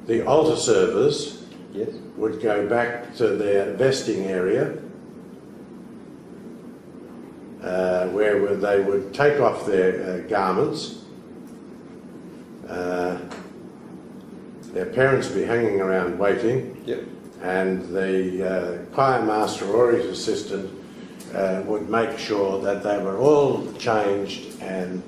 The altar servers Yes. would go back to their vesting area, where they would take off their garments. Their parents would be hanging around waiting. Yep. And the choir master or his assistant would make sure that they were all changed and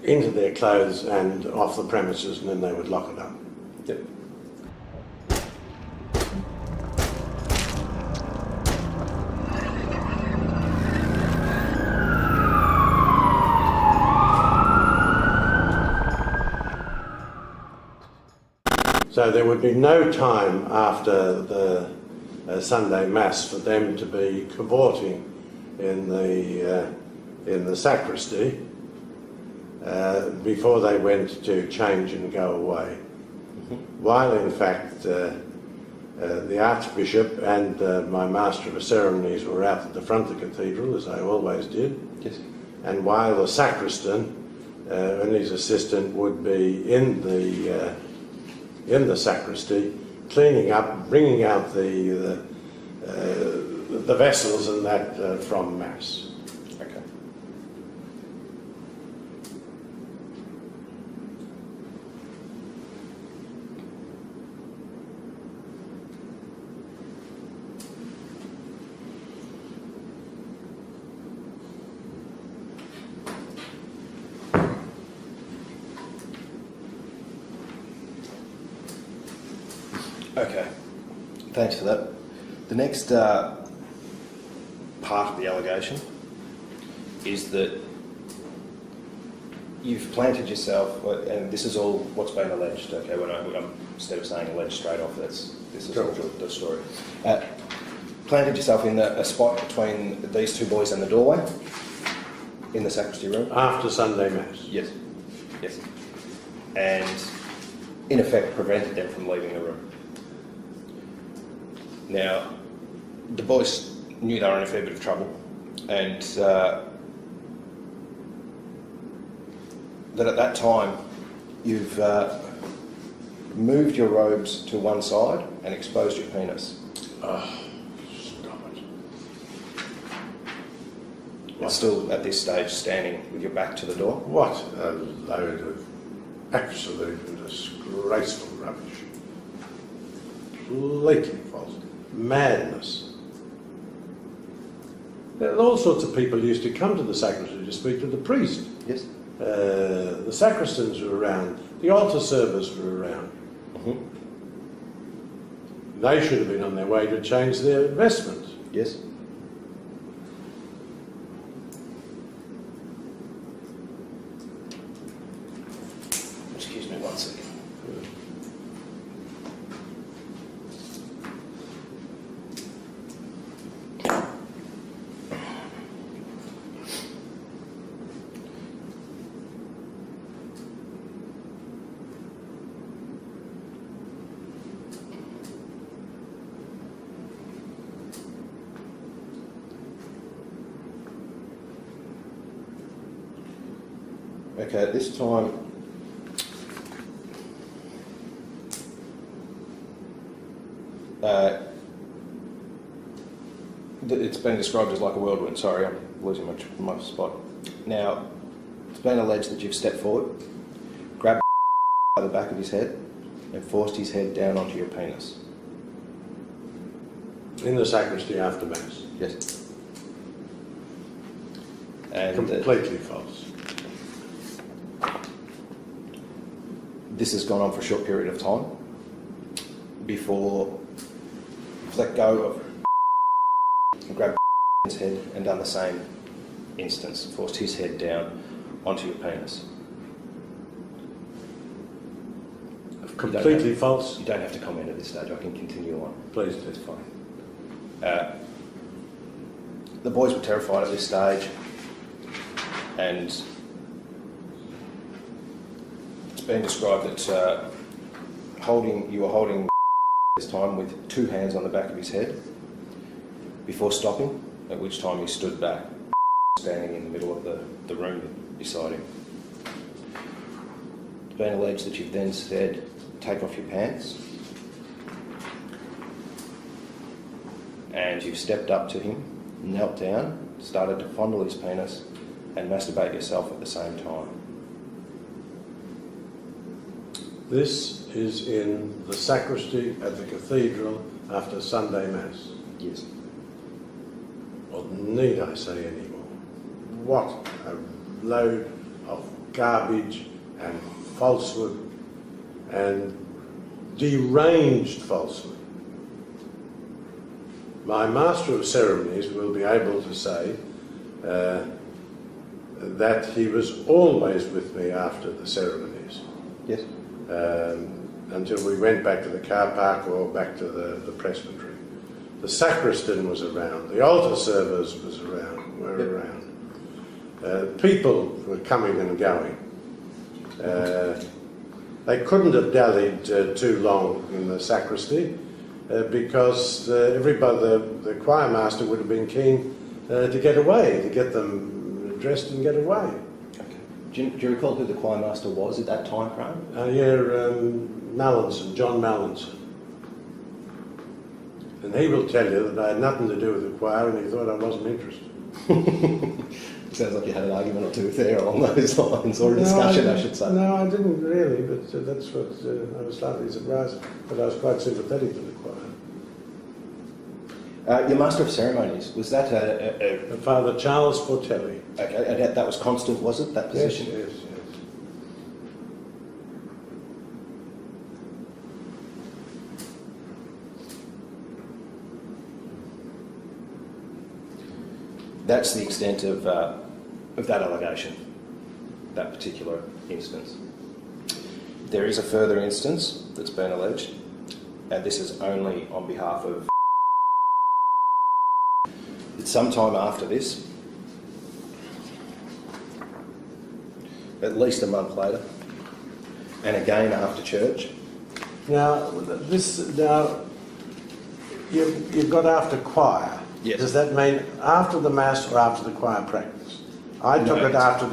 into their clothes and off the premises, and then they would lock it up. Yep. So there would be no time after the Sunday Mass for them to be cavorting in the sacristy before they went to change and go away. While in fact the Archbishop and my Master of Ceremonies were out at the front of the cathedral, as they always did. Yes. And while the sacristan and his assistant would be in the sacristy, cleaning up, bringing out the vessels and that from Mass. Okay. Okay, thanks for that. The next part of the allegation is that you've planted yourself, and this is all what's been alleged, okay, instead of saying alleged straight off, this is all the story. Planted yourself in a spot between these two boys and the doorway in the sacristy room? After Sunday Mass. Yes, yes. And in effect prevented them from leaving the room. Now, the boys knew they were in a fair bit of trouble, and that at that time you've moved your robes to one side and exposed your penis. Oh, stop it. You're still at this stage standing with your back to the door. What a load of absolute and disgraceful rubbish. Completely false. Madness. All sorts of people used to come to the sacristy to speak to the priest. Yes. The sacristans were around, the altar servers were around. They should have been on their way to change their vestments. Yes. Excuse me 1 second. Okay, at this time, it's been described as like a whirlwind. Sorry, I'm losing my spot. Now, it's been alleged that you've stepped forward, grabbed by the back of his head, and forced his head down onto your penis. In the sacristy after Mass. Yes. And Completely false. this has gone on for a short period of time before you've let go of and grabbed his head and done the same instance, forced his head down onto your penis. Completely false. You don't have to comment at this stage, I can continue on. Please do. That's fine. The boys were terrified at this stage, and it's been described that you were holding this time with two hands on the back of his head before stopping, at which time he stood back, standing in the middle of the room beside him. been alleged that you've then said, take off your pants, and you've stepped up to him, knelt down, started to fondle his penis and masturbate yourself at the same time. This is in the sacristy at the cathedral after Sunday Mass. Yes. Well, need I say any more? What a load of garbage and falsehood and deranged falsehood. My Master of Ceremonies will be able to say that he was always with me after the ceremonies. Yes. Until we went back to the car park or back to the presbytery. The sacristan was around, the altar servers were around. People were coming and going. They couldn't have dallied too long in the sacristy because everybody, the choir master would have been keen to get away, to get them dressed and get away. Do you recall who the choir master was at that time frame? Mallinson, John Mallinson. And he will tell you that I had nothing to do with the choir and he thought I wasn't interested. Sounds like you had an argument or two there along those lines, or a discussion, I should say. No, I didn't really, but that's what I was slightly surprised, but I was quite sympathetic to the choir. Your Master of Ceremonies, was that Father Charles Fortelli. Okay, and that was constant, was it, that position? Yes. That's the extent of that allegation, that particular instance. There is a further instance that's been alleged, and this is only on behalf of... It's sometime after this, at least a month later, and again after church. Now, you've got after choir. Yes. Does that mean after the Mass or after the choir practice? I took it after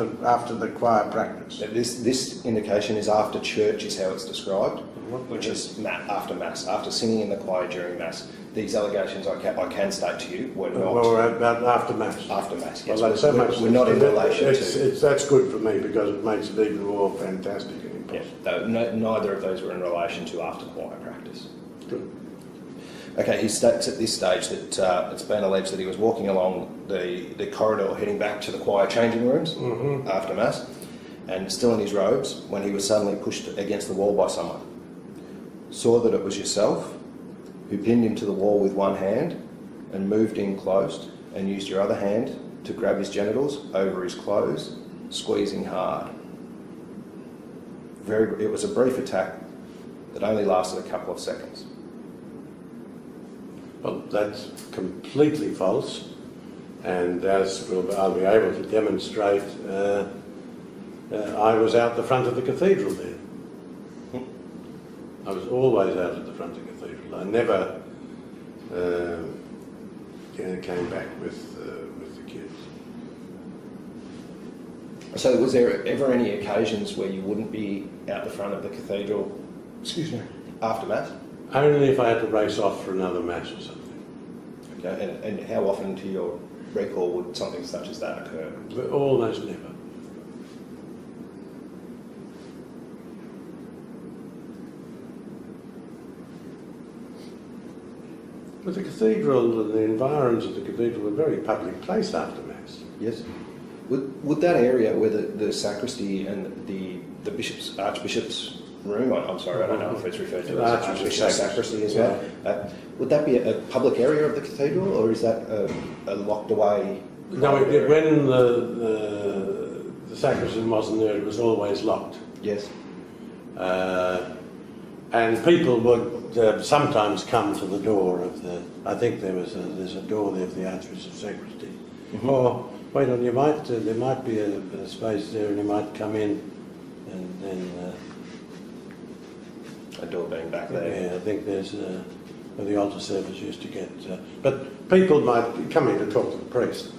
the choir practice. This indication is after church, is how it's described, which is after Mass, after singing in the choir during Mass. These allegations I can state to you were not... Well, about after Mass. After Mass, yes. Well, that's so much... We're not in relation to... That's good for me because it makes it even more fantastic and impossible. Yeah, neither of those were in relation to after choir practice. Good. Okay, he states at this stage that it's been alleged that he was walking along the corridor heading back to the choir changing rooms after Mass, and still in his robes, when he was suddenly pushed against the wall by someone. Saw that it was yourself, who pinned him to the wall with one hand and moved in close and used your other hand to grab his genitals over his clothes, squeezing hard. It was a brief attack that only lasted a couple of seconds. Well, that's completely false, and as I'll be able to demonstrate, I was out the front of the cathedral then. I was always out at the front of the cathedral. I never came back with the kids. So was there ever any occasions where you wouldn't be out the front of the cathedral, after Mass? Only if I had to race off for another Mass or something. Okay, and how often, to your recall, would something such as that occur? But almost never. But the cathedral and the environs of the cathedral are a very public place after Mass. Yes. Would that area where the sacristy and the Archbishop's room, I'm sorry, I don't know if it's referred to as Archbishop's sacristy as well, would that be a public area of the cathedral, or is that a locked away? No, when the sacristan wasn't there, it was always locked. Yes. And people would sometimes come to the door of the... I think there's a door there of the Archbishop's sacristy. Or wait on, there might be a space there, and you might come in, and then a door being back there. Yeah, I think there's where the altar servers used to get. But people might come in to talk to the priest.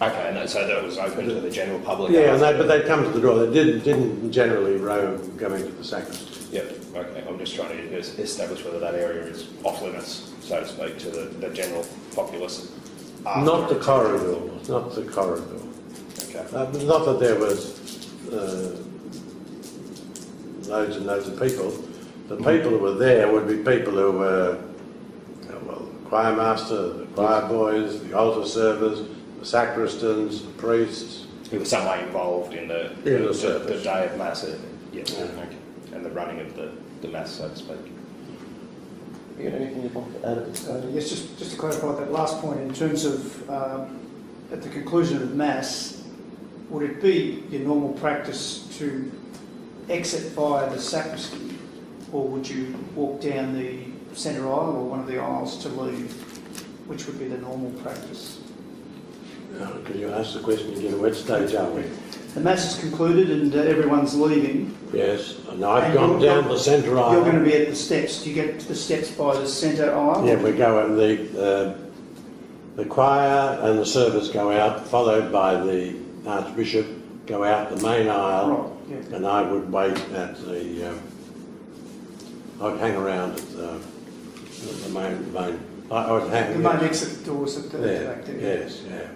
Okay, and so that was open to the general public? Yeah, but they'd come to the door. They didn't generally roam going to the sacristy. Yep, okay. I'm just trying to establish whether that area is off limits, so to speak, to the general populace. Not the corridor, not the corridor. Okay. Not that there was loads and loads of people. The people who were there would be people who were, well, the choir master, the choir boys, the altar servers, the sacristans, the priests. Who were some way involved in the day of Mass. Yes. Yeah. Okay. And the running of the Mass, so to speak. You got anything you'd like to add at this stage? Yes, just to clarify that last point, in terms of at the conclusion of Mass, would it be your normal practice to exit via the sacristy, or would you walk down the centre aisle or one of the aisles to leave? Which would be the normal practice? Could you ask the question again? At what stage are we? The Mass is concluded and everyone's leaving. Yes, and I've gone down the centre aisle. You're going to be at the steps. Do you get to the steps by the centre aisle? Yeah, we go and the choir and the service go out, followed by the Archbishop, go out the main aisle, Right, yeah. and I would wait at the. I'd hang around at the main. I would hang. The main exit doors at the back there. Yes, yeah.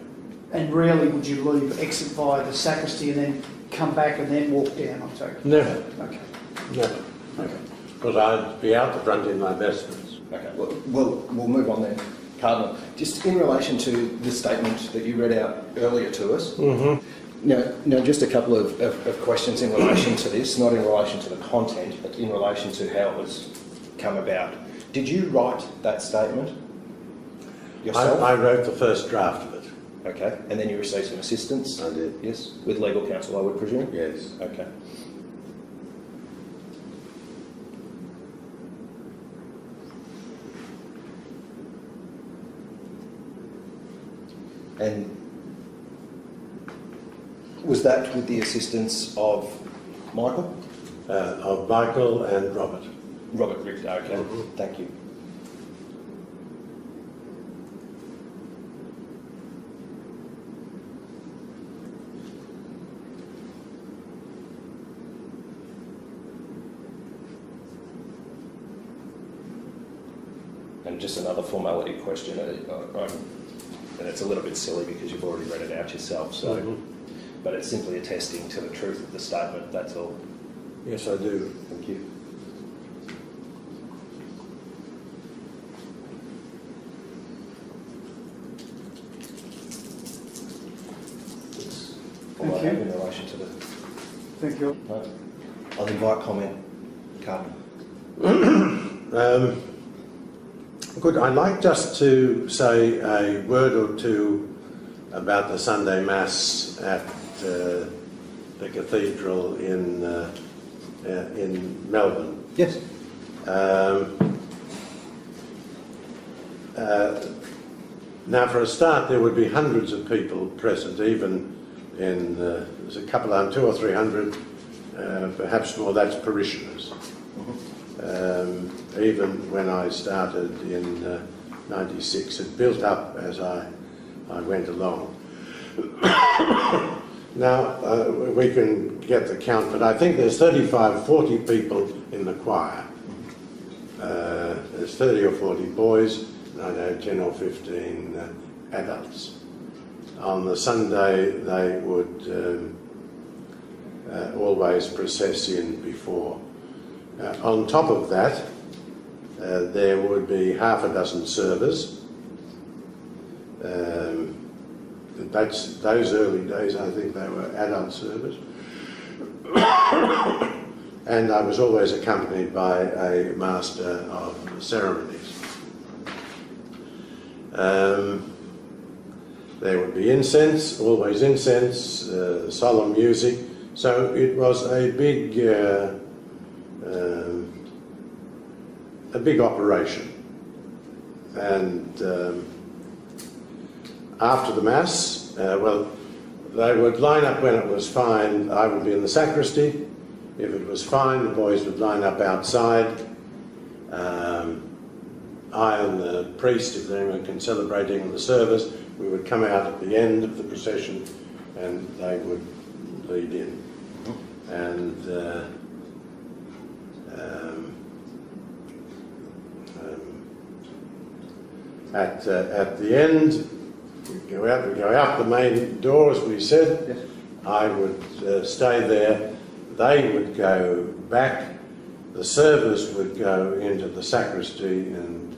And rarely would you leave, exit via the sacristy and then come back and then walk down, I'm taking? Never. Okay. Never. Okay. Because I'd be out the front in my vestments. Okay, well, we'll move on then. Cardinal, just in relation to the statement that you read out earlier to us, now just a couple of questions in relation to this, not in relation to the content, but in relation to how it was come about. Did you write that statement yourself? I wrote the first draft of it. Okay, and then you received some assistance? I did. Yes, with legal counsel, I would presume? Yes. Okay. And was that with the assistance of Michael? Of Michael and Robert. Robert Richter, okay. Thank you. And just another formality question, and it's a little bit silly because you've already read it out yourself, so, but it's simply attesting to the truth of the statement, that's all. Yes, I do. Thank you. All I have in relation to the... Thank you. No. I'll invite comment, Cardinal. Good. I'd like just to say a word or two about the Sunday Mass at the cathedral in Melbourne. Yes. Now, for a start, there would be hundreds of people present, even in there's a couple of 200 or 300, perhaps more. That's parishioners. Even when I started in '96, it built up as I went along. Now, we can get the count, but I think there's 35, 40 people in the choir. There's 30 or 40 boys, and I know 10 or 15 adults. On the Sunday, they would always process in before. On top of that, there would be half a dozen servers. Those early days, I think they were adult servers. And I was always accompanied by a master of ceremonies. There would be incense, always incense, solemn music. So it was a big operation. And after the Mass, well, they would line up when it was fine. I would be in the sacristy. If it was fine, the boys would line up outside. I and the priest, if they were celebrating the service, we would come out at the end of the procession and they would lead in. And at the end, we'd go out the main door, as we said. Yes. I would stay there. They would go back. The servers would go into the sacristy and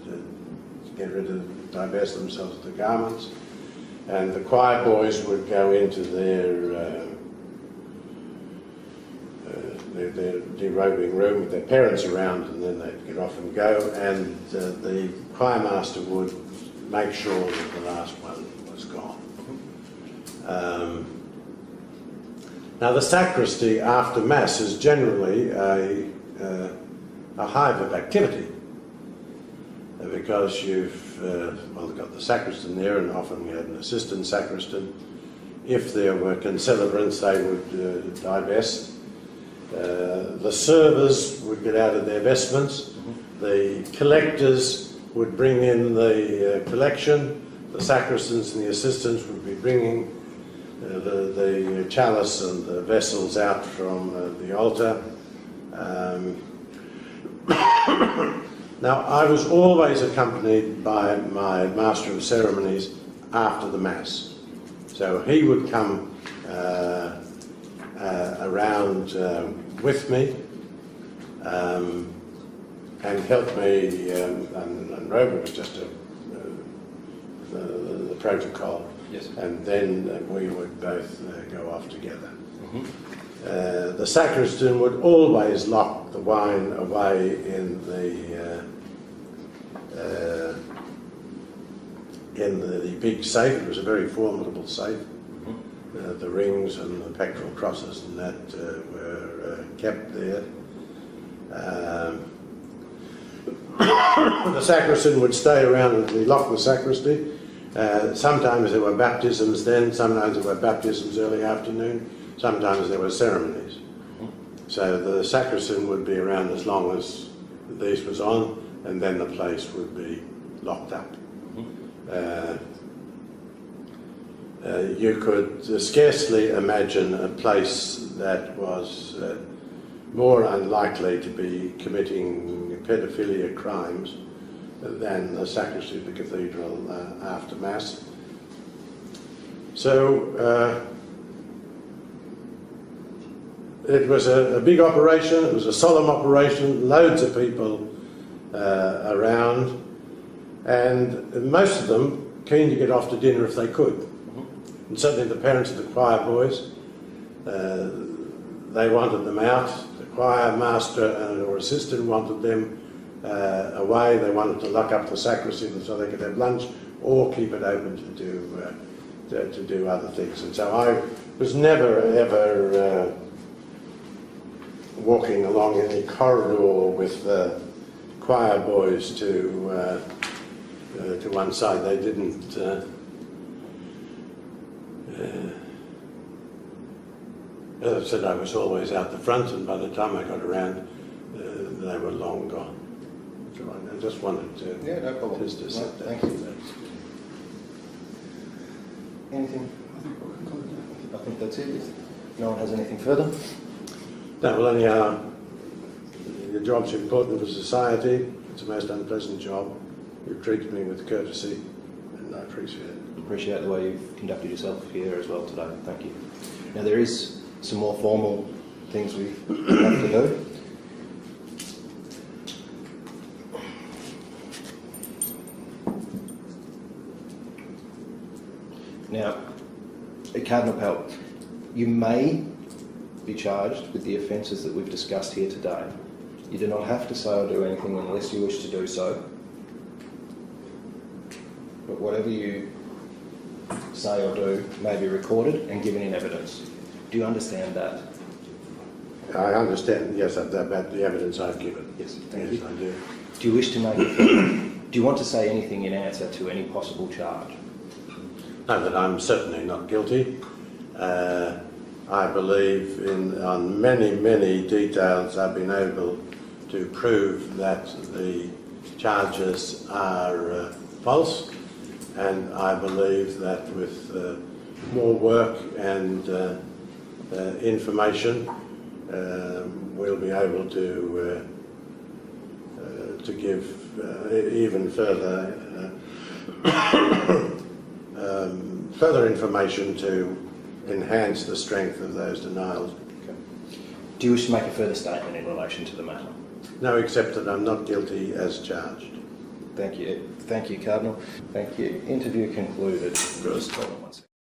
divest themselves of the garments. And the choir boys would go into their derobing room with their parents around, and then they'd get off and go. And the choir master would make sure that the last one was gone. Now, the sacristy after Mass is generally a hive of activity, because you've got the sacristan there, and often we had an assistant sacristan. If there were concelebrants, they would divest. The servers would get out of their vestments. The collectors would bring in the collection. The sacristans and the assistants would be bringing the chalice and the vessels out from the altar. Now, I was always accompanied by my Master of Ceremonies after the Mass. So he would come around with me and help me unrobe. It was just the protocol. Yes. And then we would both go off together. The sacristan would always lock the wine away in the big safe. It was a very formidable safe. The rings and the pectoral crosses and that were kept there. The sacristan would stay around and we locked the sacristy. Sometimes there were baptisms then, sometimes there were baptisms early afternoon, sometimes there were ceremonies. So the sacristan would be around as long as these was on, and then the place would be locked up. You could scarcely imagine a place that was more unlikely to be committing paedophilia crimes than the sacristy of the cathedral after Mass. So it was a big operation, it was a solemn operation, loads of people around, and most of them keen to get off to dinner if they could. And certainly the parents of the choir boys, they wanted them out. The choir master or assistant wanted them away. They wanted to lock up the sacristy so they could have lunch or keep it open to do other things. And so I was never ever walking along any corridor with choir boys to one side. They didn't. As I said, I was always out the front, and by the time I got around, they were long gone. So I just wanted to, no problem. just to set that. Thank you. Anything? I think that's it. If no one has anything further. No, well, anyhow, your job's important for society. It's a most unpleasant job. You've treated me with courtesy, and I appreciate it. Appreciate the way you've conducted yourself here as well today. Thank you. Now there is some more formal things we have to do. Now, Cardinal Pell, you may be charged with the offences that we've discussed here today. You do not have to say or do anything unless you wish to do so. But whatever you say or do may be recorded and given in evidence. Do you understand that? I understand, yes, about the evidence I've given. Yes, thank you. Yes, I do. Do you wish to make do you want to say anything in answer to any possible charge? No, that I'm certainly not guilty. I believe on many, many details I've been able to prove that the charges are false, and I believe that with more work and information, we'll be able to give even further further information to enhance the strength of those denials. Okay. Do you wish to make a further statement in relation to the matter? No, except that I'm not guilty as charged. Thank you. Thank you, Cardinal. Thank you. Interview concluded. Just hold on one second.